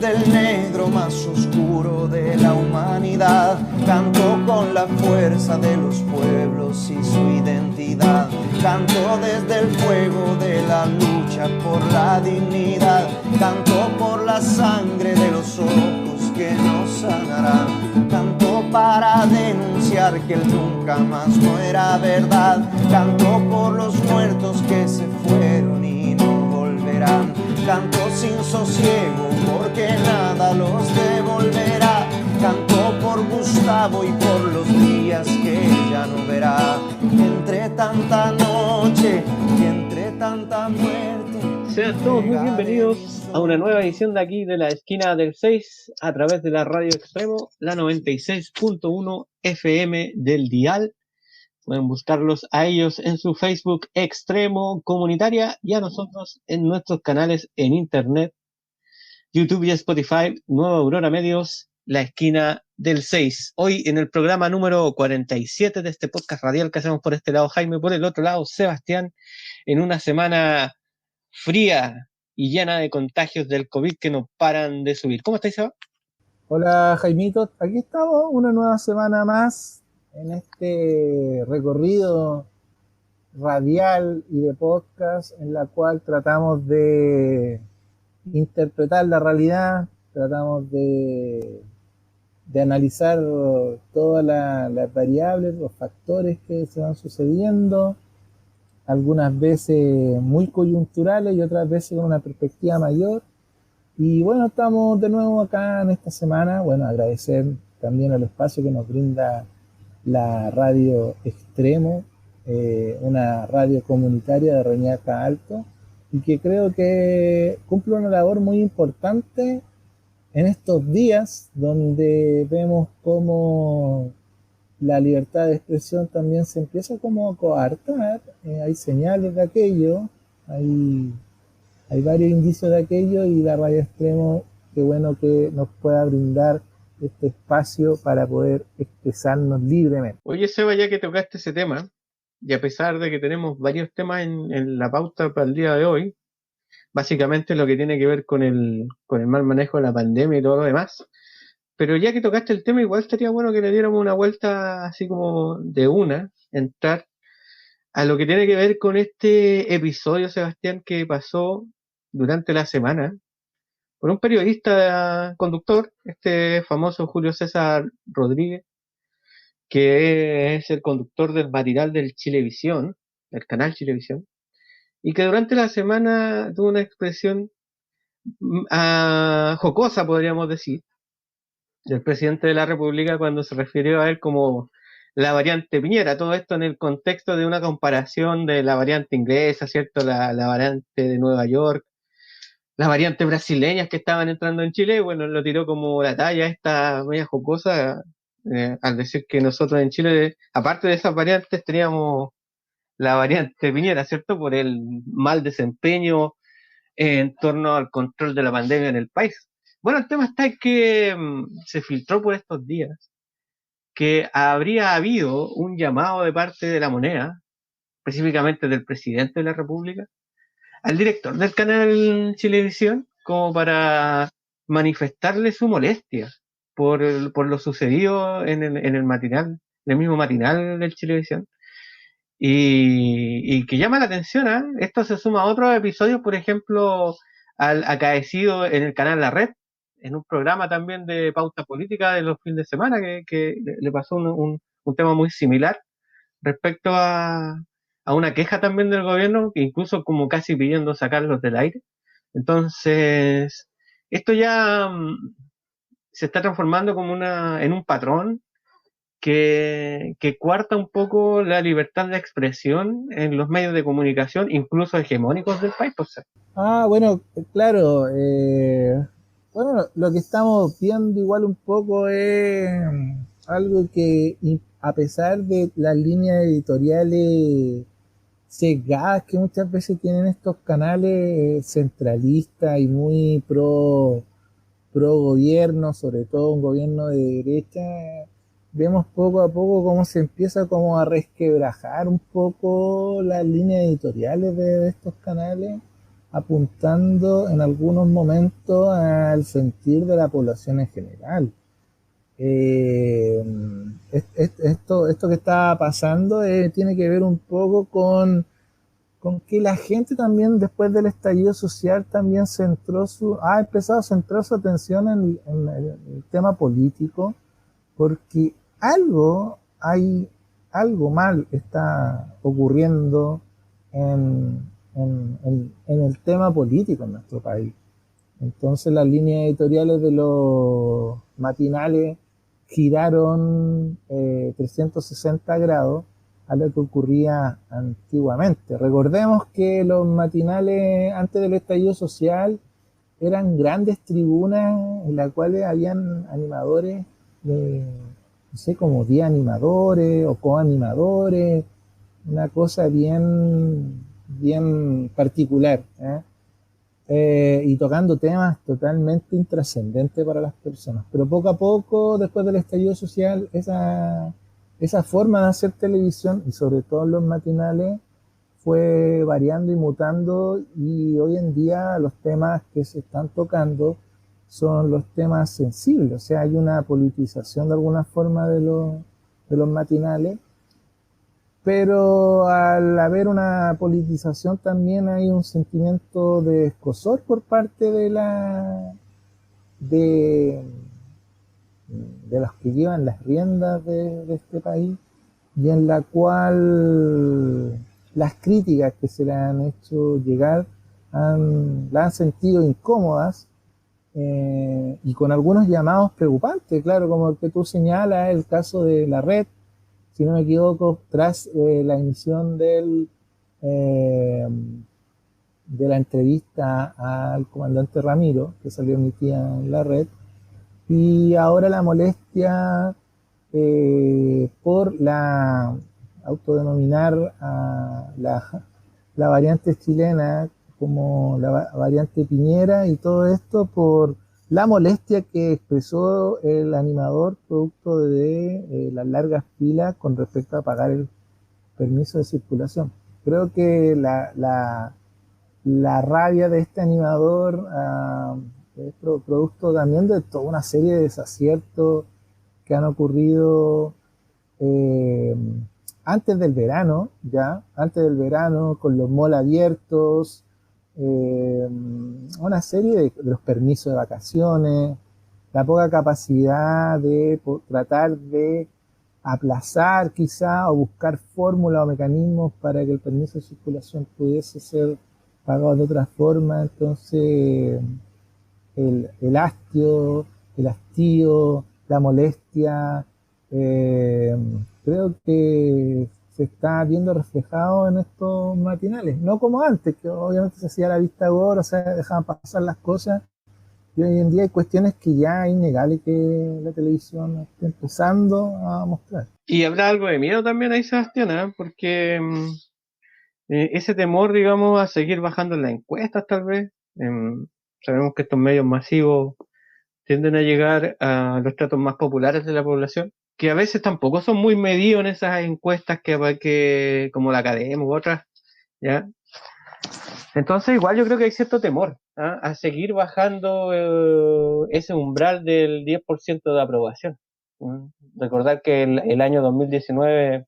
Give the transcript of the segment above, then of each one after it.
desde el negro más oscuro de la humanidad. Canto con la fuerza de los pueblos y su identidad. Canto desde el fuego de la lucha por la dignidad. Canto por la sangre de los ojos que nos sanarán. Canto para denunciar que el nunca más no era verdad. Canto por los muertos que se fueron y no volverán. Canto sin sosiego porque nada los devolverá. Canto por Gustavo y por los días que ya no verá. Entre tanta noche y entre tanta muerte. Sean todos muy bienvenidos a una nueva edición de aquí de la esquina del 6 a través de la Radio Extremo, la 96.1 FM del dial. Pueden buscarlos a ellos en su Facebook Extremo Comunitaria y a nosotros en nuestros canales en Internet, YouTube y Spotify, Nueva Aurora Medios, la esquina del 6. Hoy en el programa número 47 de este podcast radial que hacemos por este lado Jaime, por el otro lado Sebastián, en una semana fría y llena de contagios del COVID que no paran de subir. ¿Cómo estáis, Seba? Hola, Jaimito. Aquí estamos una nueva semana más en este recorrido radial y de podcast en la cual tratamos de interpretar la realidad, tratamos de analizar todas las variables, los factores que se van sucediendo, algunas veces muy coyunturales y otras veces con una perspectiva mayor. Y bueno, estamos de nuevo acá en esta semana. Bueno, agradecer también el espacio que nos brinda la Radio Extremo, una radio comunitaria de Reñaca Alto, y que creo que cumple una labor muy importante en estos días donde vemos cómo la libertad de expresión también se empieza como a coartar. Hay señales de aquello, hay varios indicios de aquello, y la Radio Extremo, qué bueno que nos pueda brindar este espacio para poder expresarnos libremente. Oye, Seba, ya que tocaste ese tema, y a pesar de que tenemos varios temas en la pauta para el día de hoy, básicamente lo que tiene que ver con el mal manejo de la pandemia y todo lo demás, pero ya que tocaste el tema, igual estaría bueno que le diéramos una vuelta así como de entrar a lo que tiene que ver con este episodio, Sebastián, que pasó durante la semana por un periodista conductor, este famoso Julio César Rodríguez, que es el conductor del matinal del Chilevisión, del canal Chilevisión, y que durante la semana tuvo una expresión jocosa, podríamos decir, del presidente de la República cuando se refirió a él como la variante Piñera. Todo esto en el contexto de una comparación de la variante inglesa, ¿cierto? La variante de Nueva York, las variantes brasileñas que estaban entrando en Chile. Bueno, lo tiró como la talla esta media jocosa, al decir que nosotros en Chile, aparte de esas variantes, teníamos la variante Piñera, ¿cierto? Por el mal desempeño en torno al control de la pandemia en el país. Bueno, el tema está en que se filtró por estos días que habría habido un llamado de parte de la Moneda, específicamente del presidente de la República, al director del canal Chilevisión, como para manifestarle su molestia por lo sucedido en el matinal, en el mismo matinal del Chilevisión. Y que llama la atención, ¿eh? Esto se suma a otros episodios, por ejemplo, al acaecido en el canal La Red, en un programa también de pauta política de los fines de semana, que le pasó un tema muy similar respecto a una queja también del gobierno, que incluso como casi pidiendo sacarlos del aire. Entonces, esto ya se está transformando como en un patrón que cuarta un poco la libertad de expresión en los medios de comunicación, incluso hegemónicos del país. Pues. Bueno, claro. Bueno, lo que estamos viendo igual un poco es algo que, a pesar de las líneas editoriales sesgadas que muchas veces tienen estos canales centralistas y muy pro gobierno, sobre todo un gobierno de derecha, vemos poco a poco cómo se empieza como a resquebrajar un poco las líneas editoriales de estos canales, apuntando en algunos momentos al sentir de la población en general. Esto que está pasando tiene que ver un poco con que la gente también después del estallido social también ha empezado a centrar su atención en el tema político, porque algo mal está ocurriendo en el tema político en nuestro país. Entonces las líneas editoriales de los matinales giraron 360 grados a lo que ocurría antiguamente. Recordemos que los matinales antes del estallido social eran grandes tribunas en las cuales habían animadores, no sé, como 10 animadores o coanimadores, una cosa bien particular, y tocando temas totalmente intrascendentes para las personas. Pero poco a poco, después del estallido social, esa forma de hacer televisión, y sobre todo en los matinales, fue variando y mutando, y hoy en día los temas que se están tocando son los temas sensibles. O sea, hay una politización de alguna forma de los matinales, pero al haber una politización también hay un sentimiento de escozor por parte de, de los que llevan las riendas de este país, y en la cual las críticas que se le han hecho llegar la han sentido incómodas, y con algunos llamados preocupantes, claro, como el que tú señalas, el caso de la red, si no me equivoco, tras la emisión de la entrevista al comandante Ramiro, que salió emitida en la red, y ahora la molestia por autodenominar a la variante chilena como la variante Piñera, y todo esto por la molestia que expresó el animador producto de las largas filas con respecto a pagar el permiso de circulación. Creo que la rabia de este animador es producto también de toda una serie de desaciertos que han ocurrido eh, antes del verano, con los malls abiertos, una serie de los permisos de vacaciones, la poca capacidad de tratar de aplazar quizá o buscar fórmulas o mecanismos para que el permiso de circulación pudiese ser pagado de otra forma. Entonces el hastio, el hastío, la molestia, creo que se está viendo reflejado en estos matinales, no como antes, que obviamente se hacía la vista gorda, o sea, dejaban pasar las cosas, y hoy en día hay cuestiones que ya es innegable que la televisión esté empezando a mostrar. Y habrá algo de miedo también ahí, Sebastián, porque ese temor, digamos, a seguir bajando en las encuestas, tal vez. Sabemos que estos medios masivos tienden a llegar a los estratos más populares de la población, que a veces tampoco son muy medidos en esas encuestas que como la Academia u otras, ¿ya? Entonces, igual yo creo que hay cierto temor a seguir bajando ese umbral del 10% de aprobación. Recordar que el año 2019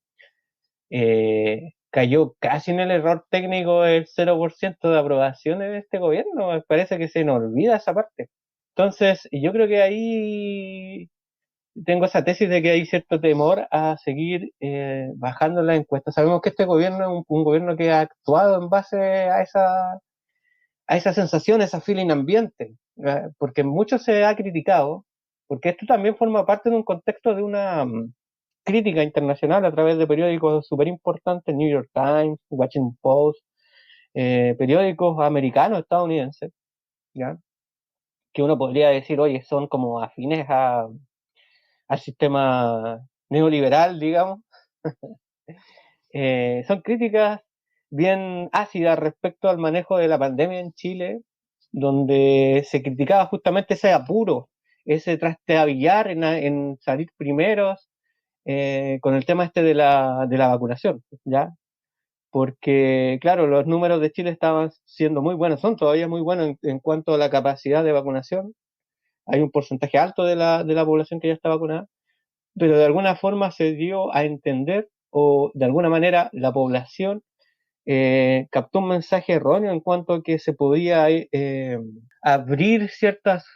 cayó casi en el error técnico el 0% de aprobación de este gobierno. Me parece que se nos olvida esa parte. Entonces, yo creo que ahí tengo esa tesis de que hay cierto temor a seguir bajando las encuestas. Sabemos que este gobierno es un gobierno que ha actuado en base a esa sensación, a esa feeling ambiente, porque mucho se ha criticado, porque esto también forma parte de un contexto de una crítica internacional a través de periódicos súper importantes, New York Times, Washington Post, periódicos americanos, estadounidenses, ¿ya? Que uno podría decir, oye, son como afines al sistema neoliberal, digamos. Son críticas bien ácidas respecto al manejo de la pandemia en Chile, donde se criticaba justamente ese apuro, ese trasteabillar en salir primeros con el tema este de la vacunación, ¿ya? porque, claro, los números de Chile estaban siendo muy buenos, son todavía muy buenos en cuanto a la capacidad de vacunación. Hay un porcentaje alto de la población que ya está vacunada, pero de alguna forma se dio a entender, o de alguna manera la población captó un mensaje erróneo en cuanto a que se podía abrir ciertas,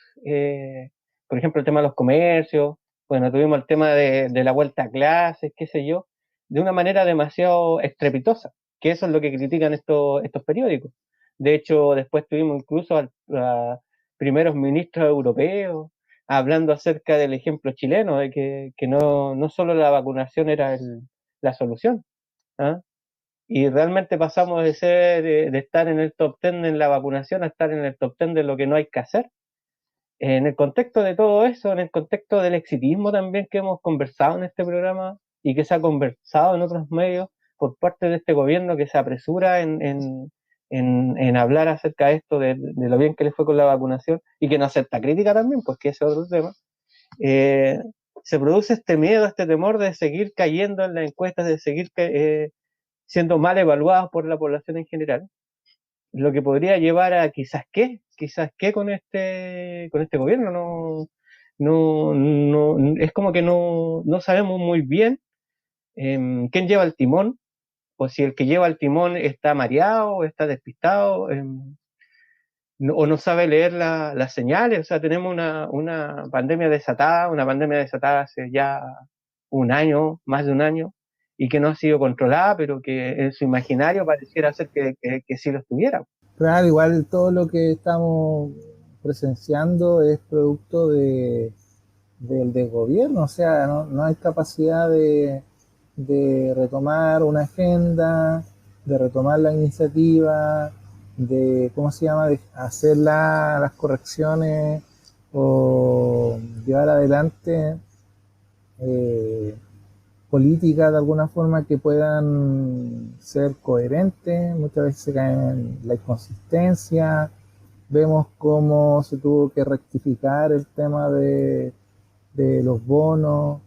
por ejemplo, el tema de los comercios, bueno, tuvimos el tema de la vuelta a clases, qué sé yo, de una manera demasiado estrepitosa, que eso es lo que critican estos periódicos. De hecho, después tuvimos incluso a primeros ministros europeos hablando acerca del ejemplo chileno, de que no solo la vacunación era la solución. ¿Ah? Y realmente pasamos de de estar en el top 10 en la vacunación a estar en el top 10 de lo que no hay que hacer. En el contexto de todo eso, en el contexto del exitismo también que hemos conversado en este programa y que se ha conversado en otros medios por parte de este gobierno que se apresura en hablar acerca de esto, de lo bien que le fue con la vacunación y que no acepta crítica también, pues que ese es otro tema. Eh, Se produce este miedo, este temor de seguir cayendo en las encuestas, de seguir siendo mal evaluados por la población en general, lo que podría llevar a quizás qué con este gobierno, es como que no sabemos muy bien quién lleva el timón, o si el que lleva el timón está mareado, está despistado, o no sabe leer las señales. O sea, tenemos una una pandemia desatada hace ya un año, más de un año, y que no ha sido controlada, pero que en su imaginario pareciera ser que sí lo estuviera. Claro, igual todo lo que estamos presenciando es producto del desgobierno, o sea, no hay capacidad de retomar una agenda, de retomar la iniciativa, de, ¿cómo se llama?, de hacer las correcciones o llevar adelante políticas de alguna forma que puedan ser coherentes. Muchas veces se caen en la inconsistencia. Vemos cómo se tuvo que rectificar el tema de los bonos,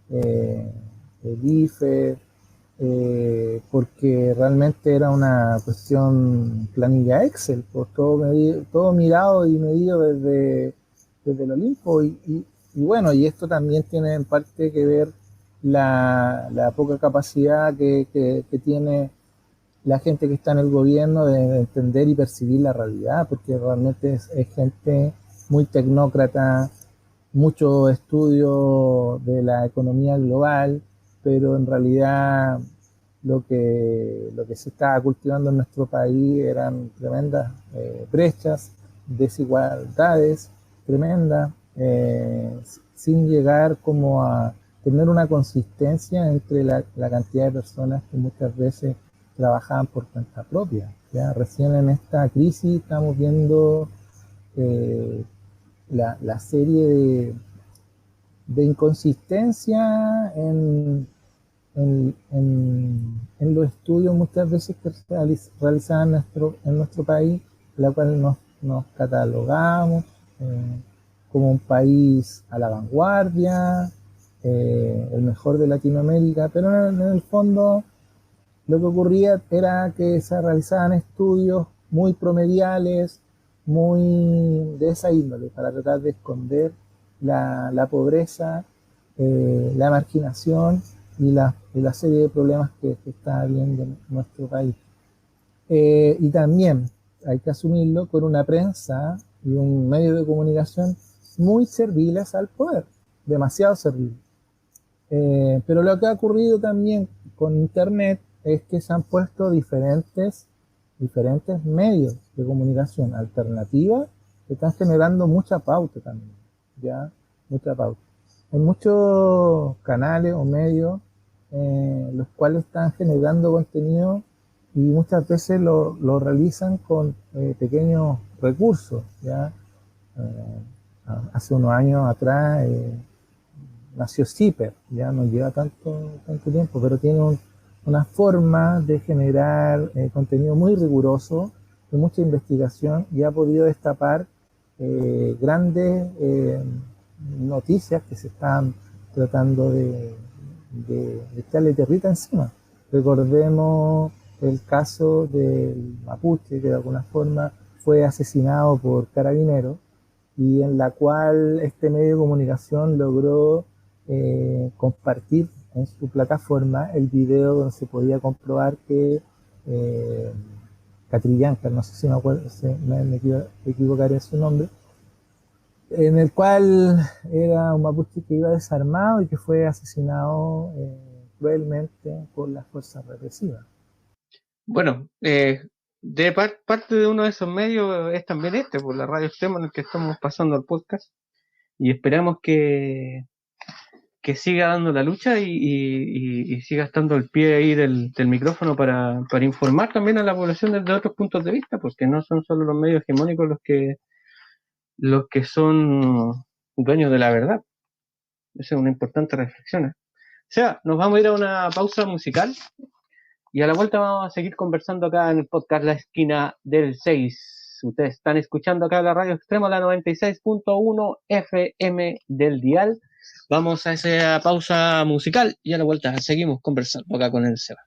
el IFE, porque realmente era una cuestión planilla Excel, pues todo mirado y medido desde el Olimpo. Y bueno, y esto también tiene en parte que ver la poca capacidad que tiene la gente que está en el gobierno de entender y percibir la realidad, porque realmente es gente muy tecnócrata, mucho estudio de la economía global, pero en realidad lo que se estaba cultivando en nuestro país eran tremendas brechas, desigualdades tremendas, sin llegar como a tener una consistencia entre la cantidad de personas que muchas veces trabajaban por cuenta propia. ¿Ya? Recién en esta crisis estamos viendo la serie de inconsistencia en los estudios muchas veces que se realizaban en nuestro país, la cual nos catalogamos como un país a la vanguardia, el mejor de Latinoamérica, pero en el fondo lo que ocurría era que se realizaban estudios muy promediales, muy de esa índole, para tratar de esconder la pobreza, la marginación y la serie de problemas que está habiendo en nuestro país. Y también hay que asumirlo con una prensa y un medio de comunicación muy serviles al poder, demasiado serviles. Pero lo que ha ocurrido también con Internet es que se han puesto diferentes medios de comunicación alternativas que están generando mucha pauta también, ¿ya? Mucha pauta. Hay muchos canales o medios los cuales están generando contenido y muchas veces lo realizan con pequeños recursos, ¿ya? Hace unos años atrás nació Ciper, ya no lleva tanto tiempo, pero tiene una forma de generar contenido muy riguroso, de mucha investigación, y ha podido destapar grandes noticias que se están tratando de echarle tierrita encima. Recordemos el caso del mapuche, que de alguna forma fue asesinado por carabineros, y en la cual este medio de comunicación logró compartir en su plataforma el video donde se podía comprobar que Catrillanca, no sé si me acuerdo, si me equivocaré en su nombre, en el cual era un mapuche que iba desarmado y que fue asesinado cruelmente por las fuerzas represivas. Bueno, parte de uno de esos medios es también por la radio extrema en el que estamos pasando el podcast, y esperamos que siga dando la lucha y siga estando al pie ahí del micrófono para informar también a la población desde otros puntos de vista, porque no son solo los medios hegemónicos los que son dueños de la verdad. Esa es una importante reflexión. O sea, nos vamos a ir a una pausa musical y a la vuelta vamos a seguir conversando acá en el podcast La Esquina del 6. Ustedes están escuchando acá la radio extrema, la 96.1 FM del dial. Vamos a esa pausa musical y a la vuelta seguimos conversando acá con el Seba.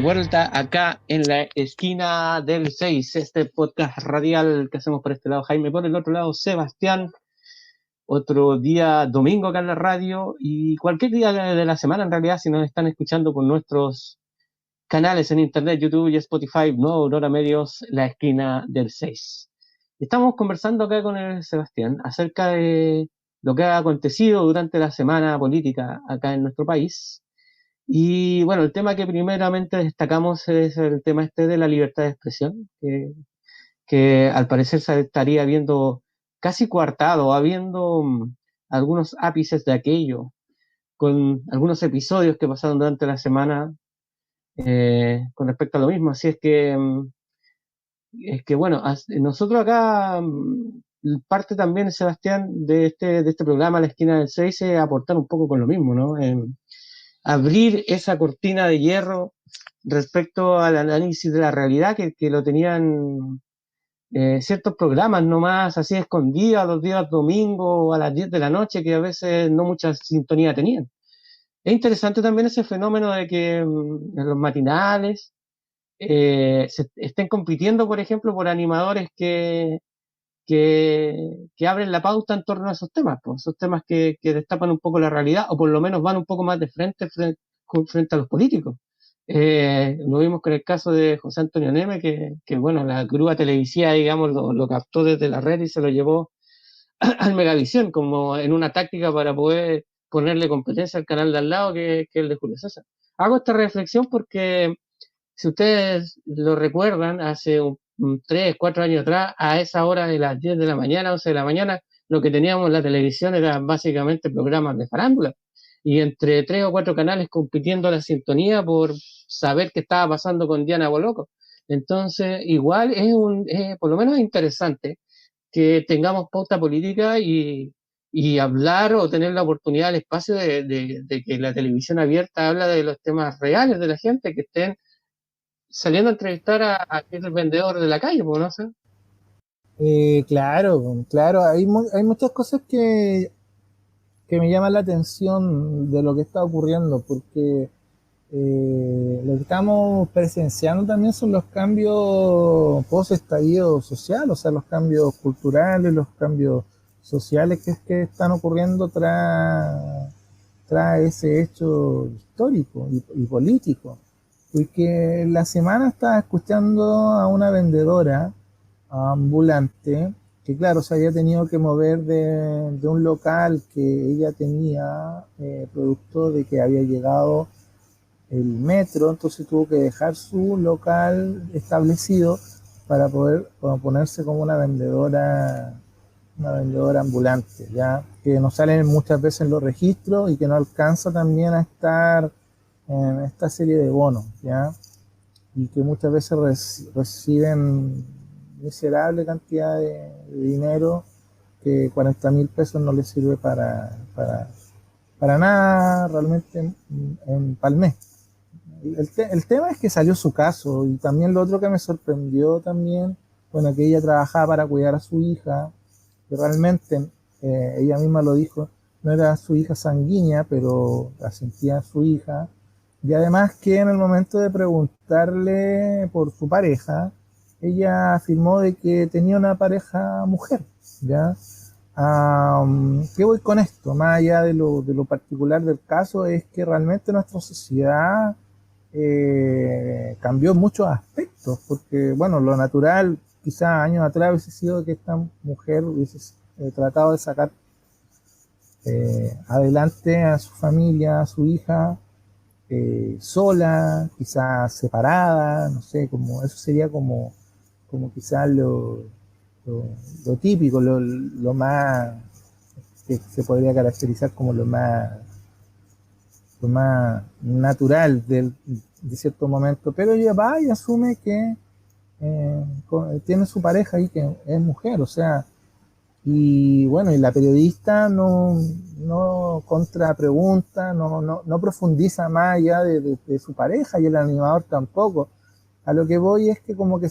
Vuelta acá en la esquina del 6, este podcast radial que hacemos por este lado Jaime, por el otro lado Sebastián. Otro día domingo acá en la radio y cualquier día de la semana en realidad, si nos están escuchando por nuestros canales en internet, YouTube y Spotify, Nueva Aurora Medios, la esquina del 6. Estamos conversando acá con el Sebastián acerca de lo que ha acontecido durante la semana política acá en nuestro país. Y bueno, el tema que primeramente destacamos es el tema de la libertad de expresión, que al parecer se estaría viendo casi coartado, habiendo algunos ápices de aquello, con algunos episodios que pasaron durante la semana con respecto a lo mismo. Así es que bueno, nosotros acá, parte también, Sebastián, de este programa, La Esquina del 6, es aportar un poco con lo mismo, ¿no? Abrir esa cortina de hierro respecto al análisis de la realidad que lo tenían ciertos programas nomás así escondidos los días domingos a las 10 de la noche, que a veces no mucha sintonía tenían. Es interesante también ese fenómeno de que en los matinales se estén compitiendo, por ejemplo, por animadores que abren la pauta en torno a esos temas, pues, esos temas que destapan un poco la realidad, o por lo menos van un poco más de frente a los políticos. Lo vimos con el caso de José Antonio Neme, que bueno, la grúa televisiva, digamos, lo captó desde la red y se lo llevó al Megavisión, como en una táctica para poder ponerle competencia al canal de al lado, que es el de Julio César. Hago esta reflexión porque, si ustedes lo recuerdan, hace 3, 4 años atrás, a esa hora de las 10 de la mañana, 11 de la mañana, lo que teníamos en la televisión eran básicamente programas de farándula, y entre 3 o 4 canales compitiendo la sintonía por saber qué estaba pasando con Diana Boloco. Entonces, igual por lo menos es interesante que tengamos pauta política y hablar o tener la oportunidad, el espacio de que la televisión abierta habla de los temas reales de la gente, que estén saliendo a entrevistar a aquel vendedor de la calle, pues, no sé. Claro, hay muchas cosas que que me llama la atención de lo que está ocurriendo, porque lo que estamos presenciando también son los cambios post-estallido social, o sea, los cambios culturales, los cambios sociales que están ocurriendo tras ese hecho histórico y político. Porque la semana estaba escuchando a una vendedora ambulante que, claro, se había tenido que mover de un local que ella tenía, producto de que había llegado el metro, entonces tuvo que dejar su local establecido para poder ponerse como una vendedora ambulante, ya que no salen muchas veces en los registros y que no alcanza también a estar en esta serie de bonos, ya, y que muchas veces reciben miserable cantidad de dinero, que 40.000 pesos no les sirve para nada realmente en Palmé. El tema es que salió su caso, y también lo otro que me sorprendió también, bueno, que ella trabajaba para cuidar a su hija, que realmente, ella misma lo dijo, no era su hija sanguínea, pero la sentía su hija, y además que en el momento de preguntarle por su pareja, ella afirmó de que tenía una pareja mujer, ¿ya? ¿Qué voy con esto? Más allá de lo particular del caso, es que realmente nuestra sociedad cambió en muchos aspectos, porque, bueno, lo natural quizás años atrás hubiese sido que esta mujer hubiese tratado de sacar adelante a su familia, a su hija, sola, quizás separada, no sé, como eso sería como quizás lo típico, lo más que se podría caracterizar como lo más natural de cierto momento, pero ella va y asume que tiene su pareja ahí que es mujer, o sea, y bueno, y la periodista no contrapregunta, no profundiza más allá de su pareja, y el animador tampoco. A lo que voy es que como que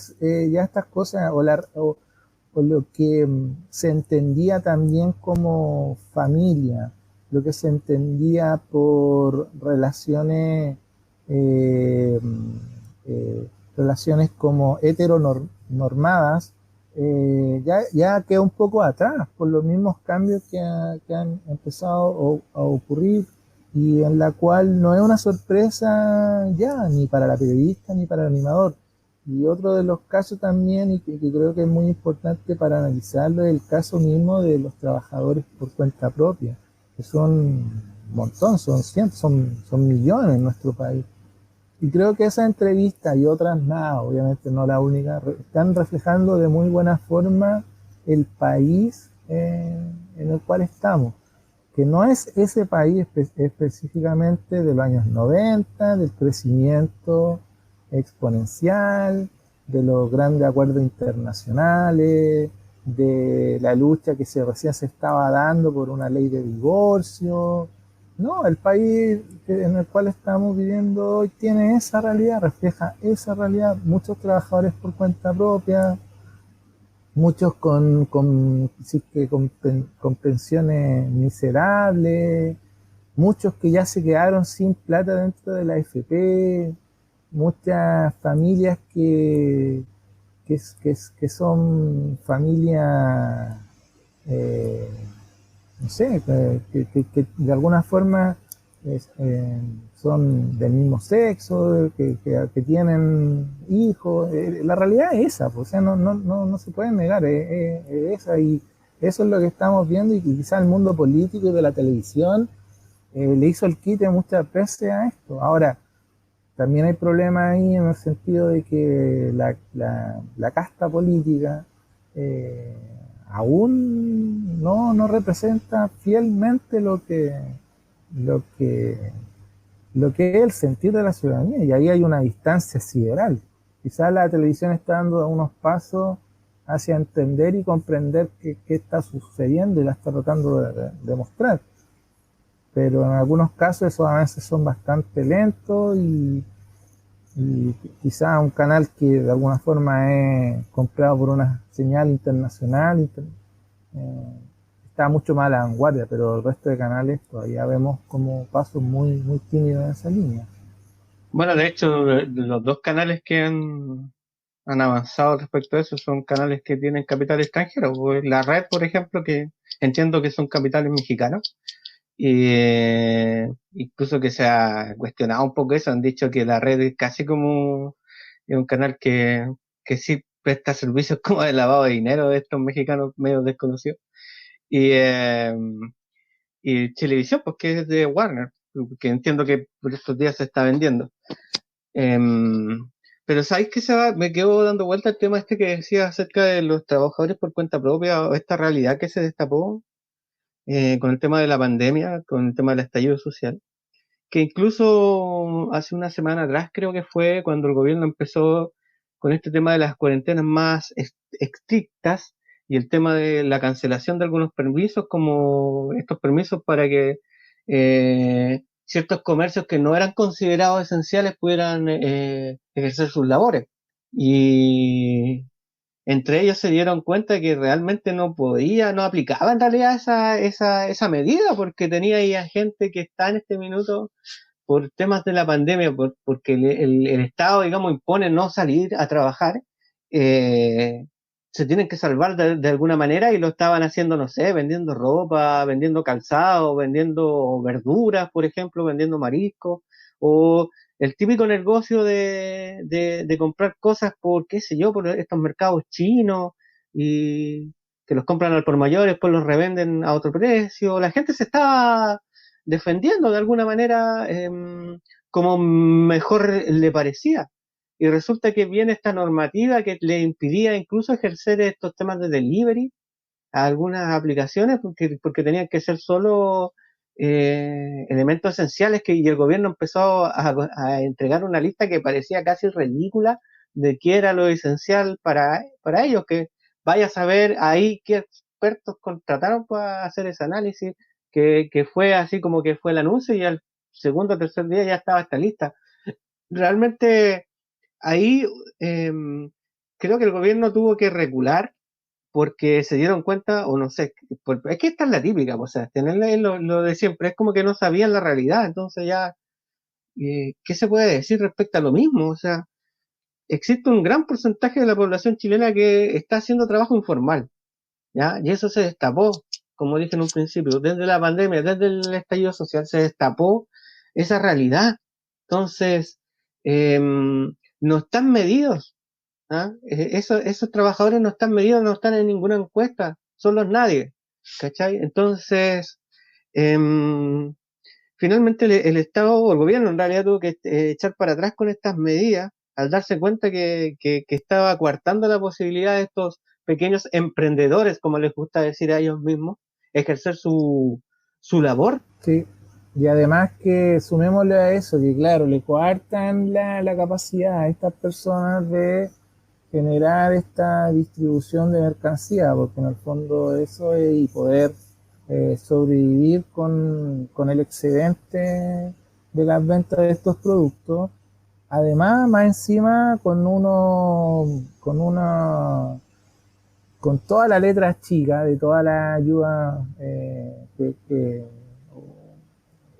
ya estas cosas, o lo que se entendía también como familia, lo que se entendía por relaciones, eh, relaciones como heteronormadas, ya queda un poco atrás por los mismos cambios que han empezado a ocurrir, y en la cual no es una sorpresa ya ni para la periodista ni para el animador. Y otro de los casos también, y que creo que es muy importante para analizarlo, es el caso mismo de los trabajadores por cuenta propia, que son un montón, son cientos, son millones en nuestro país. Y creo que esa entrevista y otras más, obviamente no la única, están reflejando de muy buena forma el país en el cual estamos, que no es ese país específicamente de los años 90, del crecimiento exponencial, de los grandes acuerdos internacionales, de la lucha que recién se estaba dando por una ley de divorcio. No, el país en el cual estamos viviendo hoy tiene esa realidad, refleja esa realidad. Muchos trabajadores por cuenta propia, muchos con pensiones miserables, muchos que ya se quedaron sin plata dentro de la AFP, muchas familias que son familias, no sé, que de alguna forma son del mismo sexo, que tienen hijos. La realidad es esa, pues, o sea, no se puede negar, es esa, y eso es lo que estamos viendo, y quizá el mundo político y de la televisión le hizo el quite muchas veces a esto. Ahora, también hay problemas ahí en el sentido de que la casta política aún no representa fielmente lo que es el sentir de la ciudadanía, y ahí hay una distancia sideral. Quizás la televisión está dando unos pasos hacia entender y comprender qué está sucediendo, y la está tratando de mostrar, pero en algunos casos esos avances son bastante lentos, y quizá un canal que de alguna forma es comprado por una señal internacional, está mucho más a la vanguardia, pero el resto de canales todavía vemos como pasos muy tímidos en esa línea. Bueno, de hecho, los dos canales que han avanzado respecto a eso son canales que tienen capital extranjero. Pues la red, por ejemplo, que entiendo que son capitales mexicanos, y incluso que se ha cuestionado un poco eso, han dicho que la red es casi como un canal que sí presta servicios como de lavado de dinero de estos mexicanos medio desconocidos. Y, y Chilevisión, pues que es de Warner, que entiendo que por estos días se está vendiendo. Pero ¿sabes qué me quedo dando vuelta el tema este que decía acerca de los trabajadores por cuenta propia, o esta realidad que se destapó con el tema de la pandemia, con el tema del estallido social, que incluso hace una semana atrás creo que fue cuando el gobierno empezó con este tema de las cuarentenas más estrictas y el tema de la cancelación de algunos permisos, como estos permisos para que ciertos comercios que no eran considerados esenciales pudieran ejercer sus labores. Y entre ellos se dieron cuenta que realmente no aplicaba en realidad esa medida, porque tenía ahí a gente que está en este minuto por temas de la pandemia, porque el Estado, digamos, impone no salir a trabajar, eh, se tienen que salvar de alguna manera, y lo estaban haciendo, no sé, vendiendo ropa, vendiendo calzado, vendiendo verduras, por ejemplo, vendiendo mariscos, o el típico negocio de comprar cosas por, qué sé yo, por estos mercados chinos, y que los compran al por mayor y después los revenden a otro precio. La gente se estaba defendiendo de alguna manera, como mejor le parecía. Y resulta que viene esta normativa que le impidía incluso ejercer estos temas de delivery a algunas aplicaciones, porque tenían que ser solo elementos esenciales, y el gobierno empezó a entregar una lista que parecía casi ridícula de qué era lo esencial para ellos, que vaya a saber ahí qué expertos contrataron para hacer ese análisis, que fue así como que fue el anuncio y al segundo o tercer día ya estaba esta lista. Realmente ahí eh, creo que el gobierno tuvo que recular porque se dieron cuenta, o no sé, es que esta es la típica, pues, o sea, tenerle lo de siempre, es como que no sabían la realidad. Entonces ya, ¿qué se puede decir respecto a lo mismo? O sea, existe un gran porcentaje de la población chilena que está haciendo trabajo informal, ¿ya? Y eso se destapó, como dije en un principio, desde la pandemia, desde el estallido social, se destapó esa realidad. Entonces, no están medidos, ¿ah? Esos trabajadores no están medidos, no están en ninguna encuesta, son los nadie, ¿cachai? Entonces, em, finalmente el Estado o el gobierno en realidad tuvo que echar para atrás con estas medidas al darse cuenta que estaba coartando la posibilidad de estos pequeños emprendedores, como les gusta decir a ellos mismos, ejercer su labor. Sí. Y además que sumémosle a eso, que claro, le coartan la capacidad a estas personas de generar esta distribución de mercancía, porque en el fondo eso es, y poder sobrevivir con el excedente de las ventas de estos productos. Además, más encima, con toda la letra chica de toda la ayuda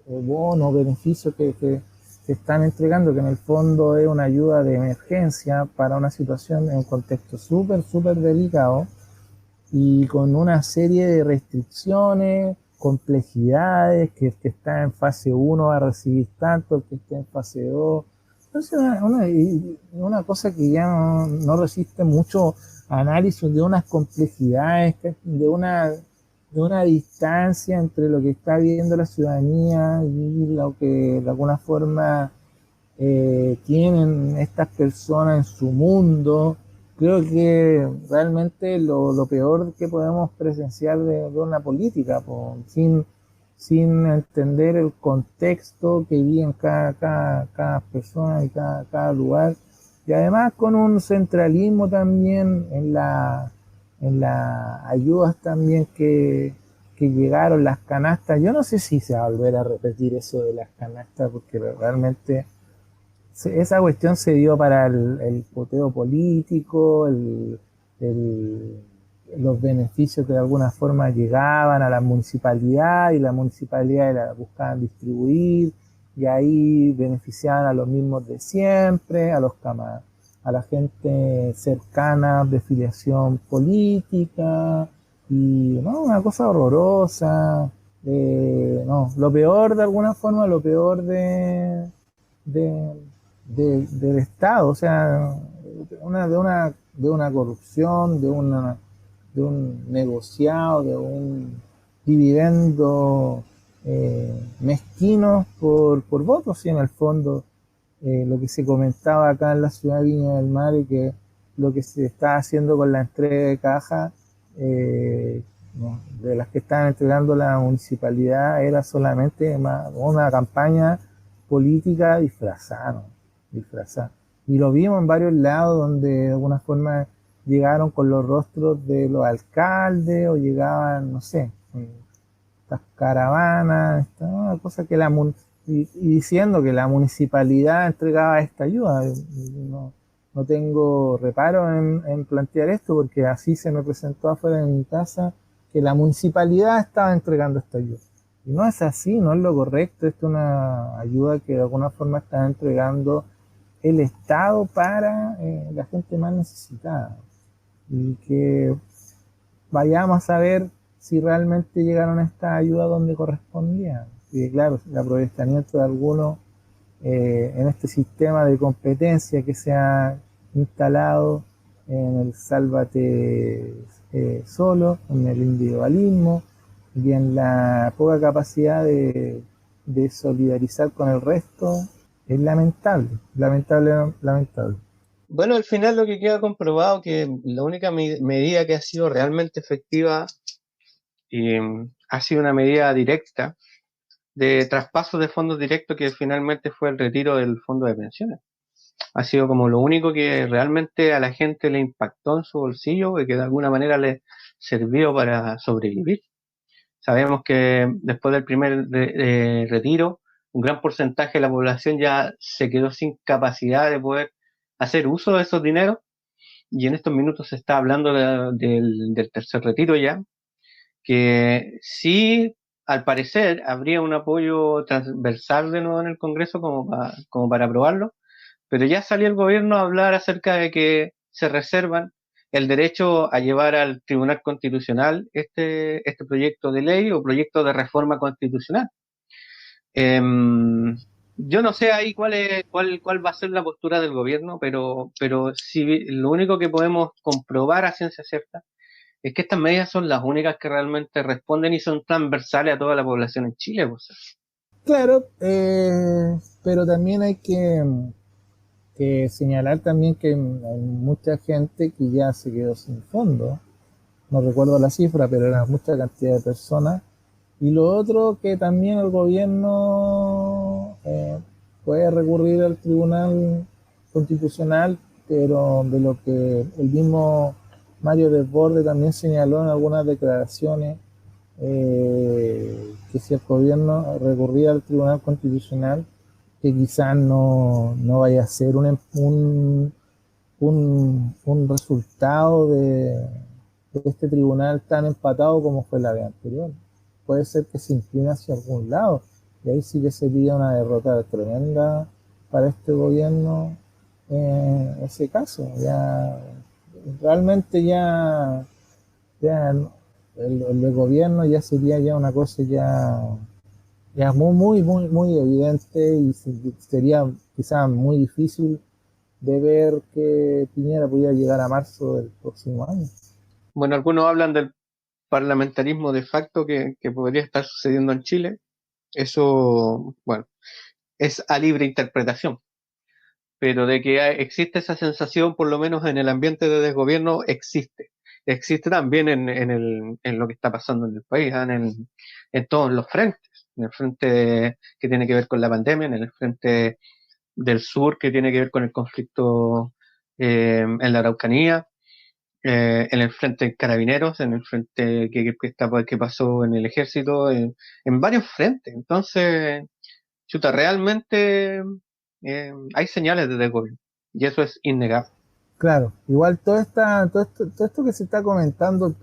o bono, beneficio que están entregando, que en el fondo es una ayuda de emergencia para una situación en un contexto súper delicado, y con una serie de restricciones, complejidades, que el que está en fase 1 va a recibir tanto, el que esté en fase 2. Entonces, una cosa que ya no resiste mucho análisis, de unas complejidades, de una distancia entre lo que está viendo la ciudadanía y lo que de alguna forma tienen estas personas en su mundo. Creo que realmente lo peor que podemos presenciar de una política, sin entender el contexto que vive en cada persona y cada lugar, y además con un centralismo también en las ayudas también que llegaron, las canastas. Yo no sé si se va a volver a repetir eso de las canastas, porque realmente esa cuestión se dio para el poteo político, el los beneficios de alguna forma llegaban a la municipalidad y la municipalidad la buscaban distribuir y ahí beneficiaban a los mismos de siempre, a la gente cercana de filiación política y no, una cosa horrorosa. No, lo peor de alguna forma, lo peor de, del Estado, o sea, de una corrupción, de un negociado, de un dividendo mezquino por votos, y en el fondo lo que se comentaba acá en la ciudad de Viña del Mar y que lo que se está haciendo con la entrega de caja no, de las que estaban entregando la municipalidad era solamente una campaña política disfrazada, ¿no? Disfrazada. Y lo vimos en varios lados donde de alguna forma llegaron con los rostros de los alcaldes o llegaban, no sé, estas caravanas, una cosa que y diciendo que la municipalidad entregaba esta ayuda. No, no tengo reparo en plantear esto porque así se me presentó afuera de mi casa que la municipalidad estaba entregando esta ayuda. Y no es así, no es lo correcto. Esto es una ayuda que de alguna forma está entregando el Estado para la gente más necesitada. Y que vayamos a ver si realmente llegaron a esta ayuda donde correspondía. Y claro, el aprovechamiento de algunos en este sistema de competencia que se ha instalado en el sálvate solo, en el individualismo y en la poca capacidad de solidarizar con el resto, es lamentable, lamentable, lamentable. Bueno, al final lo que queda comprobado que la única medida que ha sido realmente efectiva ha sido una medida directa de traspaso de fondos directos que finalmente fue el retiro del fondo de pensiones. Ha sido como lo único que realmente a la gente le impactó en su bolsillo y que de alguna manera le sirvió para sobrevivir. Sabemos que después del primer retiro, un gran porcentaje de la población ya se quedó sin capacidad de poder hacer uso de esos dineros y en estos minutos se está hablando del tercer retiro ya, que sí, al parecer, habría un apoyo transversal de nuevo en el Congreso como para aprobarlo, pero ya salió el gobierno a hablar acerca de que se reservan el derecho a llevar al Tribunal Constitucional este proyecto de ley o proyecto de reforma constitucional. Yo no sé ahí cuál va a ser la postura del gobierno, pero sí, lo único que podemos comprobar a ciencia cierta es que estas medidas son las únicas que realmente responden y son transversales a toda la población en Chile. Pues. Claro, pero también hay que señalar también que hay mucha gente que ya se quedó sin fondo. No recuerdo la cifra, pero era mucha cantidad de personas. Y lo otro, que también el gobierno puede recurrir al Tribunal Constitucional, pero de lo que el mismo Mario Desbordes también señaló en algunas declaraciones, que si el gobierno recurría al Tribunal Constitucional, que quizás no vaya a ser un resultado de este tribunal tan empatado como fue la vez anterior. Puede ser que se incline hacia algún lado, y ahí sí que sería una derrota tremenda para este gobierno en ese caso. Ya realmente ya el gobierno ya sería ya una cosa ya muy evidente, y sería quizás muy difícil de ver que Piñera pudiera llegar a marzo del próximo año. Bueno, algunos hablan del parlamentarismo de facto que podría estar sucediendo en Chile. Eso, bueno, es a libre interpretación, pero de que existe esa sensación, por lo menos en el ambiente de desgobierno, existe. Existe también en lo que está pasando en el país, en todos los frentes. En el frente que tiene que ver con la pandemia, en el frente del sur que tiene que ver con el conflicto en la Araucanía, en el frente de Carabineros, en el frente que pasó en el ejército, en varios frentes. Entonces, chuta, realmente hay señales de desgobierno y eso es innegable. Claro, igual todo esto que se está comentando,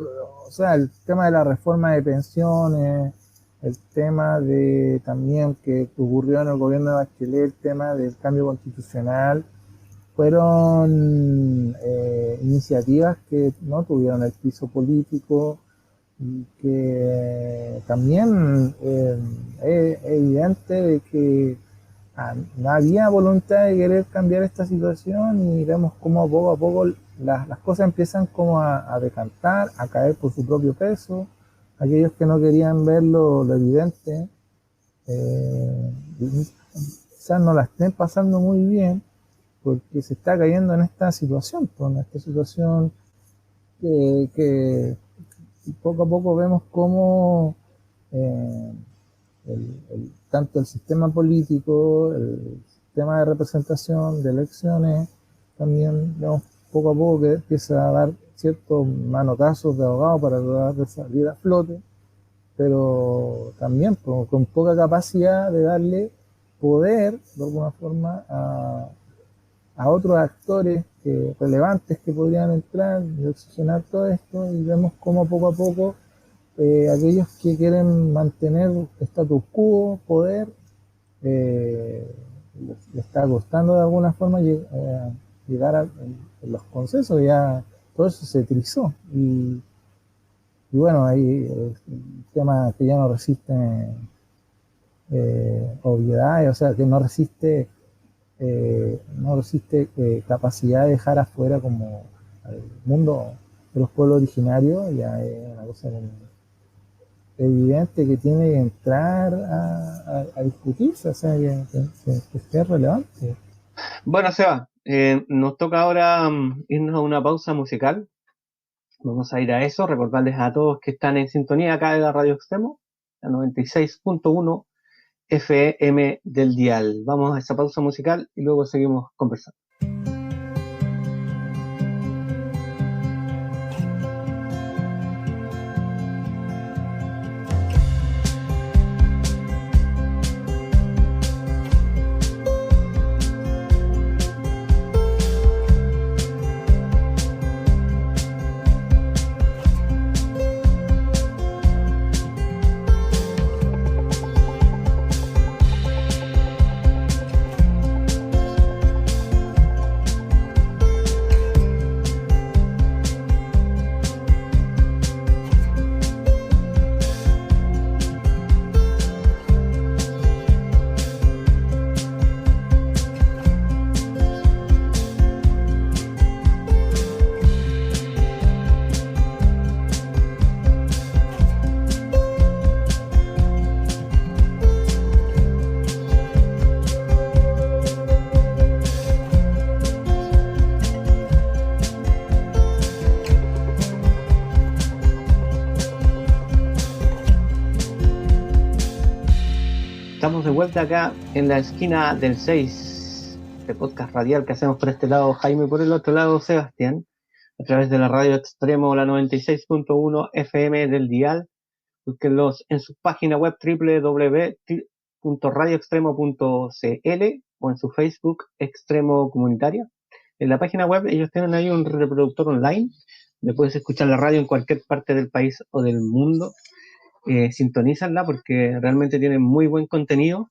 o sea, el tema de la reforma de pensiones, el tema de también que ocurrió en el gobierno de Bachelet, el tema del cambio constitucional, fueron iniciativas que no tuvieron el piso político y que también es evidente de que no había voluntad de querer cambiar esta situación y vemos cómo poco a poco las cosas empiezan como a decantar, a caer por su propio peso. Aquellos que no querían ver lo evidente, quizás no la estén pasando muy bien porque se está cayendo en esta situación, pues, en esta situación que poco a poco vemos cómo eh, tanto el sistema político, el sistema de representación, de elecciones, también vemos poco a poco que empieza a dar ciertos manotazos de ahogado para tratar de salir a flote, pero también con poca capacidad de darle poder, de alguna forma, a otros actores relevantes que podrían entrar y oxigenar todo esto, y vemos cómo poco a poco aquellos que quieren mantener status quo, poder, le está costando de alguna forma llegar a los consensos, ya todo eso se trizó. Y bueno, ahí el tema que ya no resiste obviedades, o sea, que no resiste capacidad de dejar afuera como al mundo de los pueblos originarios, ya es una cosa evidente que tiene que entrar a discutirse, o sea, que sea relevante. Bueno, Seba, nos toca ahora irnos a una pausa musical. Vamos a ir a eso, recordarles a todos que están en sintonía acá de la Radio Extremo, la 96.1 FM del dial. Vamos a esa pausa musical y luego seguimos conversando. Estamos de vuelta acá en la esquina del 6, de podcast radial que hacemos por este lado Jaime, por el otro lado Sebastián, a través de la Radio Extremo, la 96.1 FM del dial. Búsquenlos en su página web www.radioextremo.cl o en su Facebook Extremo Comunitaria. En la página web ellos tienen ahí un reproductor online donde puedes escuchar la radio en cualquier parte del país o del mundo. Sintonízanla porque realmente tienen muy buen contenido,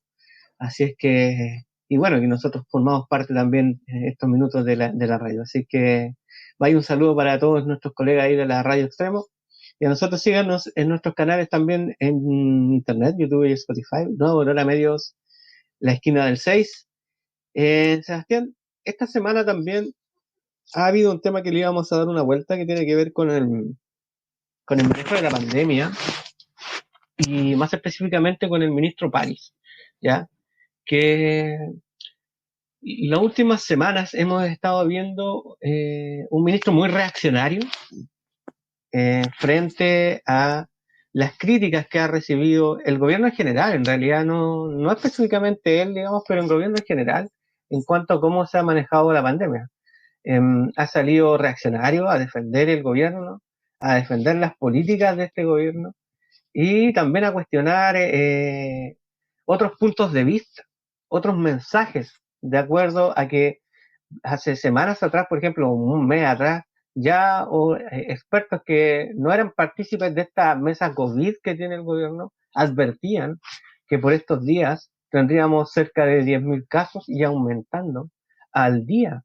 así es que, y bueno, que nosotros formamos parte también en estos minutos de la radio, así que vaya un saludo para todos nuestros colegas ahí de la Radio Extremo, y a nosotros síganos en nuestros canales también en internet, YouTube y Spotify, Nuevo Aurora Medios, La Esquina del 6. Sebastián, esta semana también ha habido un tema que le íbamos a dar una vuelta que tiene que ver con el manejo de la pandemia, y más específicamente con el ministro París, ¿ya? Que las últimas semanas hemos estado viendo un ministro muy reaccionario frente a las críticas que ha recibido el gobierno en general, en realidad no específicamente él, digamos, pero el gobierno en general, en cuanto a cómo se ha manejado la pandemia. Ha salido reaccionario a defender el gobierno, a defender las políticas de este gobierno, y también a cuestionar otros puntos de vista, otros mensajes, de acuerdo a que hace semanas atrás, por ejemplo, un mes atrás, ya expertos que no eran partícipes de esta mesa COVID que tiene el gobierno, advertían que por estos días tendríamos cerca de 10.000 casos y aumentando al día.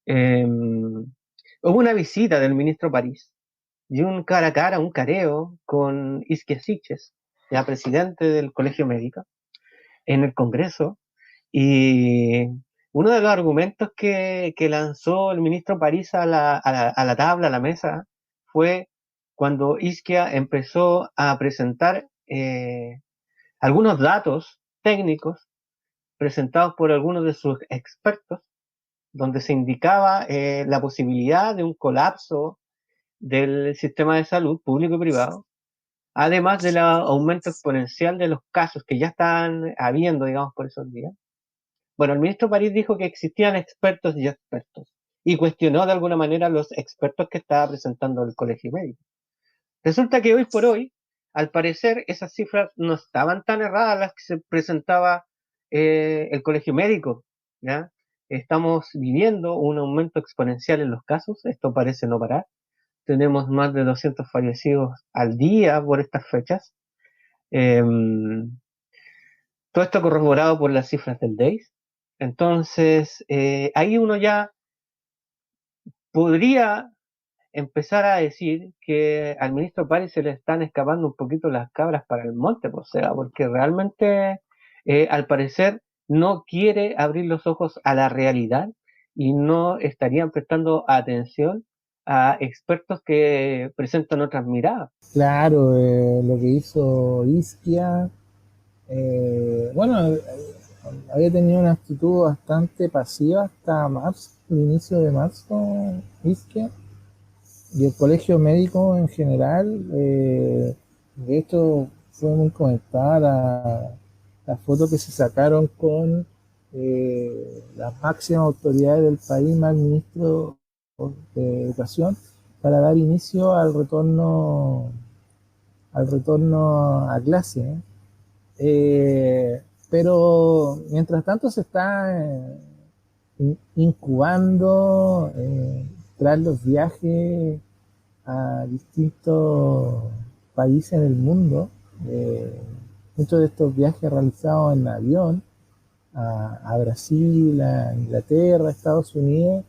Hubo una visita del ministro París y un cara a cara, un careo con Isquia Siches, ya presidente del Colegio Médico, en el Congreso, y uno de los argumentos que lanzó el ministro París a la tabla, a la mesa, fue cuando Isquia empezó a presentar algunos datos técnicos presentados por algunos de sus expertos, donde se indicaba la posibilidad de un colapso del sistema de salud público y privado, además del aumento exponencial de los casos que ya están habiendo, digamos, por esos días. Bueno, el ministro París dijo que existían expertos y expertos, y cuestionó de alguna manera los expertos que estaba presentando el Colegio Médico. Resulta que hoy por hoy, al parecer, esas cifras no estaban tan erradas las que se presentaba el Colegio Médico, ¿ya? Estamos viviendo un aumento exponencial en los casos, esto parece no parar. Tenemos más de 200 fallecidos al día por estas fechas. Todo esto corroborado por las cifras del DEIS. Entonces, ahí uno ya podría empezar a decir que al ministro París se le están escapando un poquito las cabras para el monte, o sea, porque realmente, al parecer, no quiere abrir los ojos a la realidad y no estarían prestando atención a expertos que presentan otras miradas. Claro, lo que hizo Isquia, bueno, había tenido una actitud bastante pasiva hasta marzo, el inicio de marzo, Isquia, y el colegio médico en general. De hecho, fue muy comentada la foto que se sacaron con las máximas autoridades del país, más el ministro de Educación, para dar inicio al retorno a clase, ¿eh? Pero mientras tanto se está incubando tras los viajes a distintos países en el mundo, muchos de estos viajes realizados en avión a Brasil, a Inglaterra, a Estados Unidos.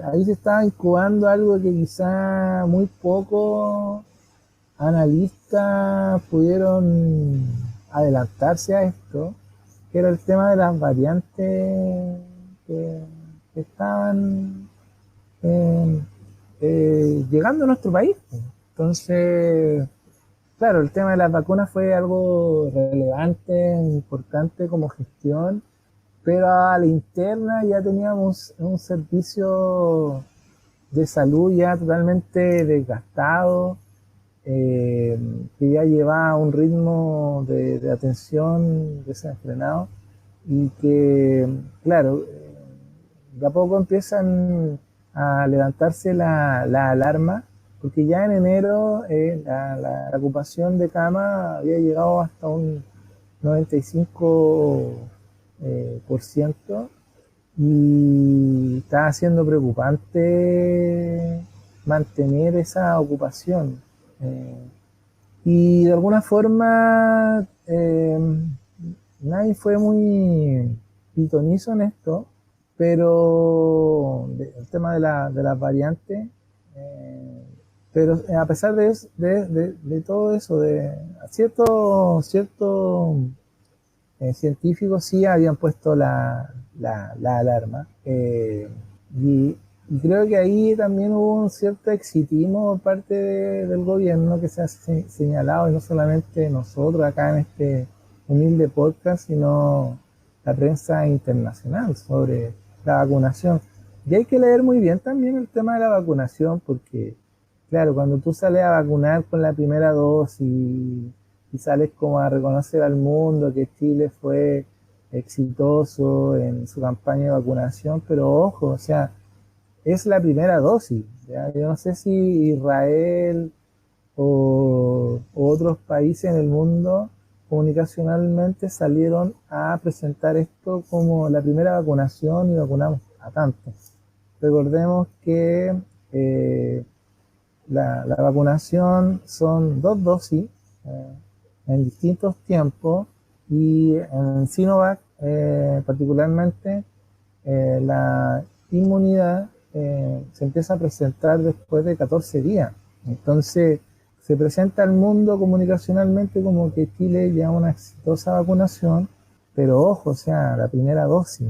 Ahí se está incubando algo que quizá muy pocos analistas pudieron adelantarse a esto, que era el tema de las variantes que estaban llegando a nuestro país. Entonces, claro, el tema de las vacunas fue algo relevante, importante como gestión, pero a la interna ya teníamos un servicio de salud ya totalmente desgastado, que ya llevaba un ritmo de atención desenfrenado, y que, claro, de a poco empiezan a levantarse la alarma, porque ya en enero la ocupación de cama había llegado hasta un 95%, y está siendo preocupante mantener esa ocupación. Y de alguna forma nadie fue muy pitonizo en esto, pero el tema de las variantes, pero a pesar de todo eso, de ciertos científicos sí habían puesto la alarma, y creo que ahí también hubo un cierto exitismo por parte del gobierno que se ha señalado, y no solamente nosotros acá en este humilde podcast, sino la prensa internacional sobre la vacunación. Y hay que leer muy bien también el tema de la vacunación, porque claro, cuando tú sales a vacunar con la primera dosis y sales como a reconocer al mundo que Chile fue exitoso en su campaña de vacunación, pero ojo, o sea, es la primera dosis, ¿ya? Yo no sé si Israel o otros países en el mundo comunicacionalmente salieron a presentar esto como la primera vacunación y vacunamos a tantos. recordemos que la vacunación son 2 dosis en distintos tiempos, y en Sinovac particularmente la inmunidad se empieza a presentar después de 14 días. Entonces se presenta al mundo comunicacionalmente como que Chile ya una exitosa vacunación, pero ojo, o sea, la primera dosis,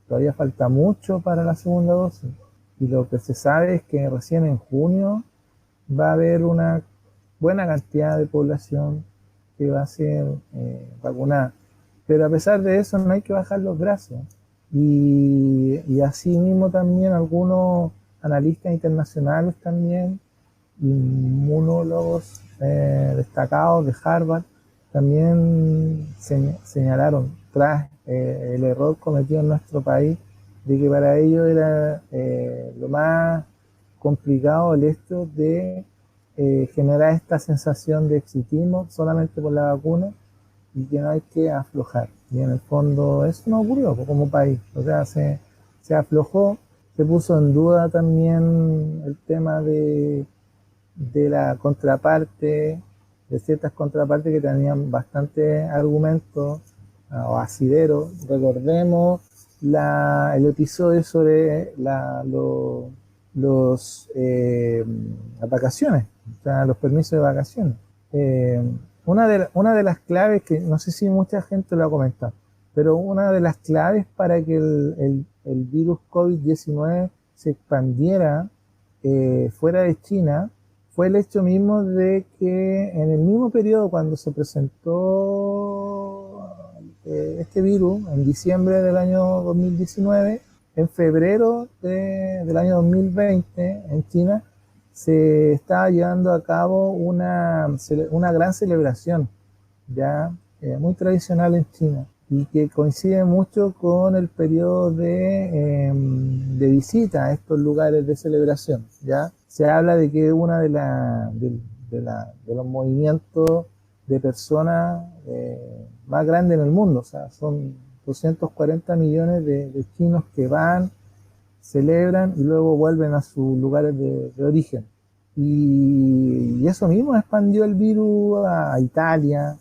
todavía falta mucho para la segunda dosis, y lo que se sabe es que recién en junio va a haber una buena cantidad de población que va a ser vacunada. Pero a pesar de eso no hay que bajar los brazos. Y así mismo también algunos analistas internacionales también, inmunólogos destacados de Harvard, también señalaron tras el error cometido en nuestro país de que para ellos era lo más complicado el hecho de generar esta sensación de exitismo solamente por la vacuna, y que no hay que aflojar. Y en el fondo eso no ocurrió como país. O sea, se aflojó, se puso en duda también el tema de la contraparte, de ciertas contrapartes que tenían bastante argumentos o asidero. Recordemos el episodio sobre las vacaciones, o sea, los permisos de vacaciones. Una de las claves, que no sé si mucha gente lo ha comentado, pero una de las claves para que el virus COVID-19 se expandiera fuera de China fue el hecho mismo de que en el mismo periodo cuando se presentó este virus, en diciembre del año 2019, en febrero del año 2020, en China, se estaba llevando a cabo una gran celebración, ya muy tradicional en China, y que coincide mucho con el periodo de visita a estos lugares de celebración. Ya se habla de que una de los movimientos de personas más grandes en el mundo, o sea, son 240 millones de chinos que van, celebran y luego vuelven a sus lugares de origen. Y eso mismo expandió el virus a Italia,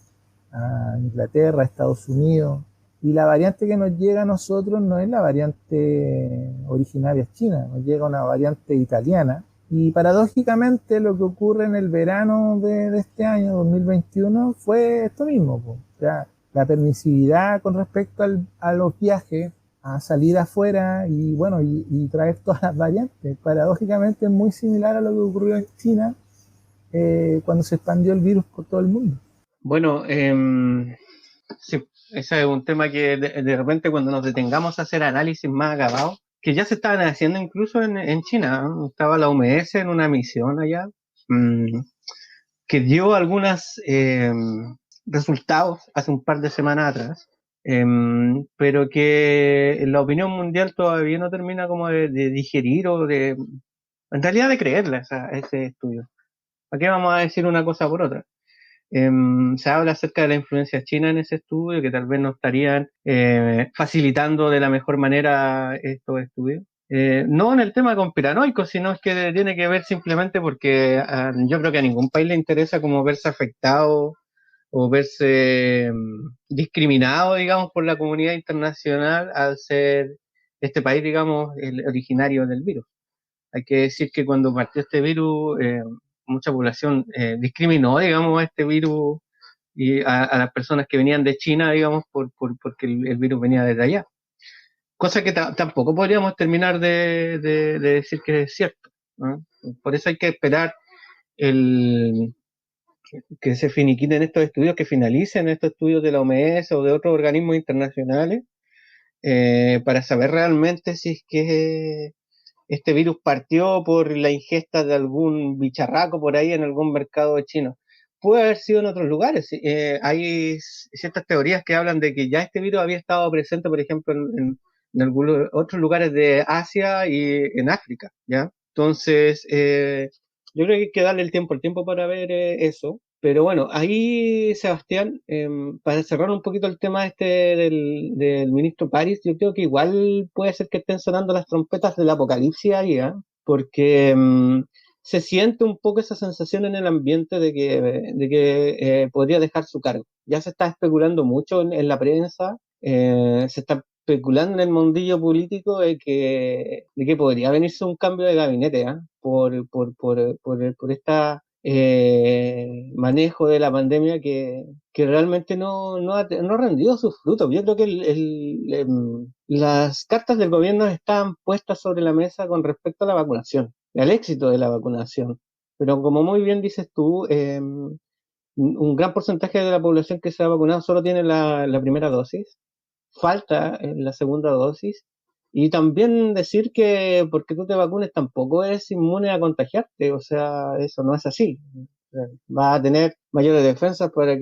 a Inglaterra, a Estados Unidos. Y la variante que nos llega a nosotros no es la variante originaria china, nos llega una variante italiana. Y paradójicamente lo que ocurre en el verano de este año, 2021, fue esto mismo. O sea, la permisividad con respecto a los viajes, a salir afuera y bueno, y traer todas las variantes. Paradójicamente es muy similar a lo que ocurrió en China cuando se expandió el virus por todo el mundo. Bueno, sí, ese es un tema que de repente cuando nos detengamos a hacer análisis más acabados, que ya se estaban haciendo incluso en China, ¿no? Estaba la OMS en una misión allá, que dio algunos resultados hace un par de semanas atrás, pero que la opinión mundial todavía no termina como de digerir en realidad de creerla ese estudio. ¿Para qué vamos a decir una cosa por otra? Se habla acerca de la influencia china en ese estudio, que tal vez no estarían facilitando de la mejor manera estos estudios. No en el tema conspiranoico, sino es que tiene que ver simplemente porque yo creo que a ningún país le interesa como verse afectado o verse discriminado, digamos, por la comunidad internacional al ser este país, digamos, el originario del virus. Hay que decir que cuando partió este virus, mucha población discriminó, digamos, a este virus y a las personas que venían de China, digamos, porque el virus venía desde allá. Cosa que tampoco podríamos terminar de decir que es cierto, ¿no? Por eso hay que esperar que se finiquiten estos estudios, que finalicen estos estudios de la OMS o de otros organismos internacionales, para saber realmente si es que este virus partió por la ingesta de algún bicharraco por ahí en algún mercado chino. Puede haber sido en otros lugares. Hay ciertas teorías que hablan de que ya este virus había estado presente, por ejemplo, en algunos otros lugares de Asia y en África, ¿ya? Entonces, yo creo que hay que darle el tiempo al tiempo para ver eso. Pero bueno, ahí, Sebastián, para cerrar un poquito el tema este del ministro París, yo creo que igual puede ser que estén sonando las trompetas del apocalipsis ahí, ¿eh? Porque se siente un poco esa sensación en el ambiente de que podría dejar su cargo. Ya se está especulando mucho en la prensa, se está especulando en el mundillo político de que podría venirse un cambio de gabinete, ¿eh? Por esta manejo de la pandemia que realmente no ha rendido sus frutos. Yo creo que las cartas del gobierno están puestas sobre la mesa con respecto a la vacunación, al éxito de la vacunación. Pero como muy bien dices tú, un gran porcentaje de la población que se ha vacunado solo tiene la primera dosis, falta la segunda dosis. Y también decir que porque tú te vacunes tampoco eres inmune a contagiarte, o sea, eso no es así. Vas a tener mayores defensas para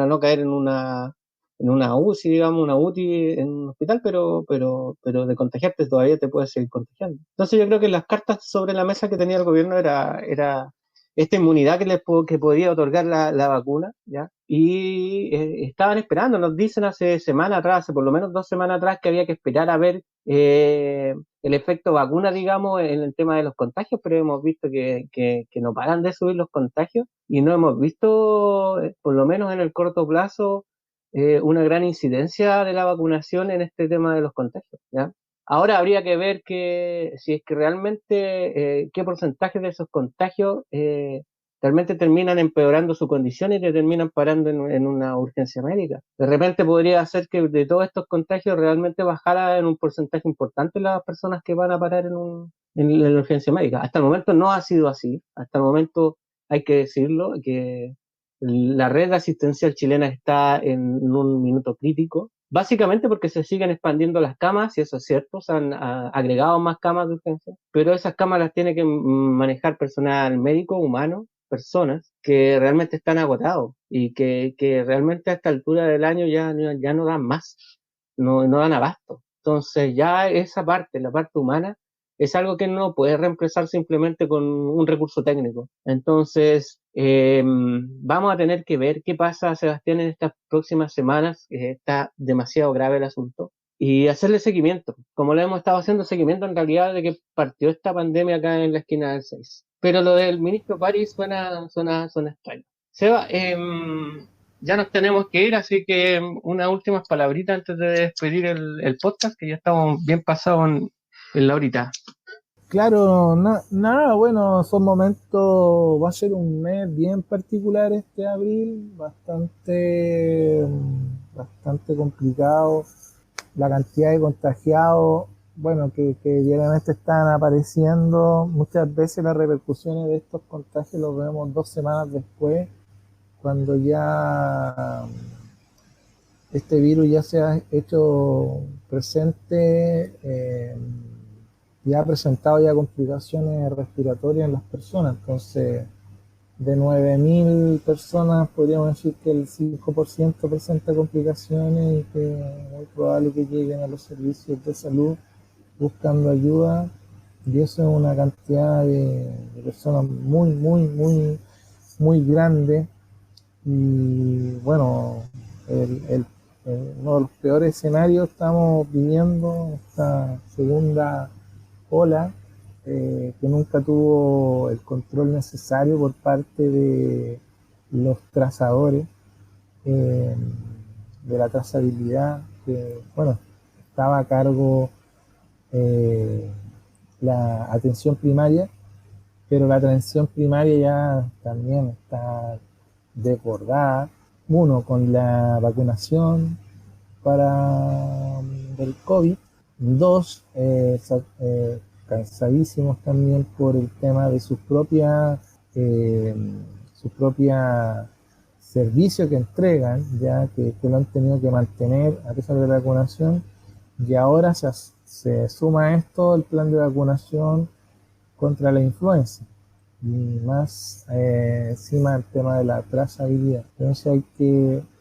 no caer en una UCI, digamos, una UTI en un hospital, pero de contagiarte todavía te puedes seguir contagiando. Entonces yo creo que las cartas sobre la mesa que tenía el gobierno era esta inmunidad que podía otorgar la vacuna, ¿ya? Y estaban esperando, nos dicen hace semana atrás, hace por lo menos 2 semanas atrás, que había que esperar a ver el efecto vacuna, digamos, en el tema de los contagios, pero hemos visto que no paran de subir los contagios y no hemos visto, por lo menos en el corto plazo, una gran incidencia de la vacunación en este tema de los contagios, ¿ya? Ahora habría que ver si es que realmente qué porcentaje de esos contagios realmente terminan empeorando su condición y te terminan parando en una urgencia médica. De repente podría ser que de todos estos contagios realmente bajara en un porcentaje importante las personas que van a parar en la urgencia médica. Hasta el momento no ha sido así. Hasta el momento hay que decirlo, que la red asistencial chilena está en un minuto crítico, básicamente porque se siguen expandiendo las camas, y eso es cierto, se han agregado más camas de urgencia, pero esas camas las tiene que manejar personal médico, humano, personas que realmente están agotados y que realmente a esta altura del año ya no dan más, no dan abasto. Entonces ya esa parte, la parte humana, es algo que no puede reemplazar simplemente con un recurso técnico. Entonces, vamos a tener que ver qué pasa, Sebastián, en estas próximas semanas. Está demasiado grave el asunto. Y hacerle seguimiento, como le hemos estado haciendo seguimiento en realidad de que partió esta pandemia acá en la esquina del 6. Pero lo del ministro París suena extraño. Seba, ya nos tenemos que ir, así que unas últimas palabritas antes de despedir el podcast, que ya estamos bien pasados en la horita. Claro, nada, bueno, son momentos, va a ser un mes bien particular este abril, bastante complicado. La cantidad de contagiados, bueno, que diariamente están apareciendo, muchas veces las repercusiones de estos contagios los vemos 2 semanas después, cuando ya este virus ya se ha hecho presente, y ha presentado ya complicaciones respiratorias en las personas. Entonces, de 9.000 personas, podríamos decir que el 5% presenta complicaciones y que es muy probable que lleguen a los servicios de salud buscando ayuda. Y eso es una cantidad de personas muy, muy, muy, muy grande. Y bueno, uno de los peores escenarios estamos viviendo, esta segunda ola, que nunca tuvo el control necesario por parte de los trazadores, de la trazabilidad, que bueno, estaba a cargo la atención primaria, pero la atención primaria ya también está desbordada, uno con la vacunación para el COVID, dos, cansadísimos también por el tema de su propia servicio que entregan, ya que lo han tenido que mantener a pesar de la vacunación, y ahora se suma a esto el plan de vacunación contra la influenza y más encima el tema de la trazabilidad. Entonces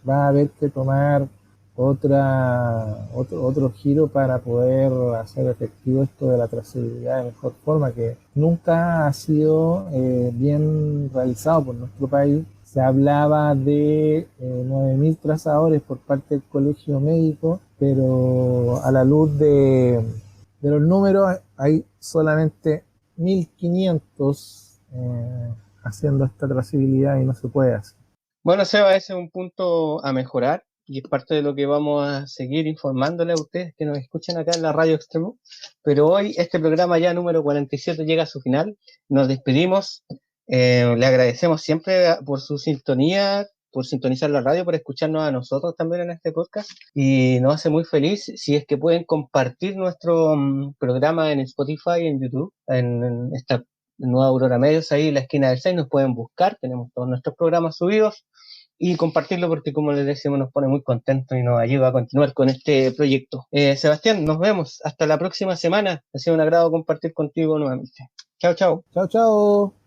va a haber que tomar otro giro para poder hacer efectivo esto de la trazabilidad de mejor forma, que nunca ha sido bien realizado por nuestro país. se hablaba de 9.000 trazadores por parte del colegio médico, pero a la luz de los números hay solamente 1.500 haciendo esta trazabilidad y no se puede hacer. Bueno, Seba, ese es un punto a mejorar y es parte de lo que vamos a seguir informándole a ustedes que nos escuchan acá en la Radio Extremo. Pero hoy este programa ya número 47 llega a su final. Nos despedimos. Le agradecemos siempre por su sintonía, por sintonizar la radio, por escucharnos a nosotros también en este podcast. Y nos hace muy feliz si es que pueden compartir nuestro programa en Spotify, en YouTube, en esta nueva Aurora Medios, ahí en la esquina del 6 nos pueden buscar. Tenemos todos nuestros programas subidos. Y compartirlo porque, como les decimos, nos pone muy contentos y nos ayuda a continuar con este proyecto. Sebastián, nos vemos hasta la próxima semana. Ha sido un agrado compartir contigo nuevamente. Chao, chao. Chao, chao.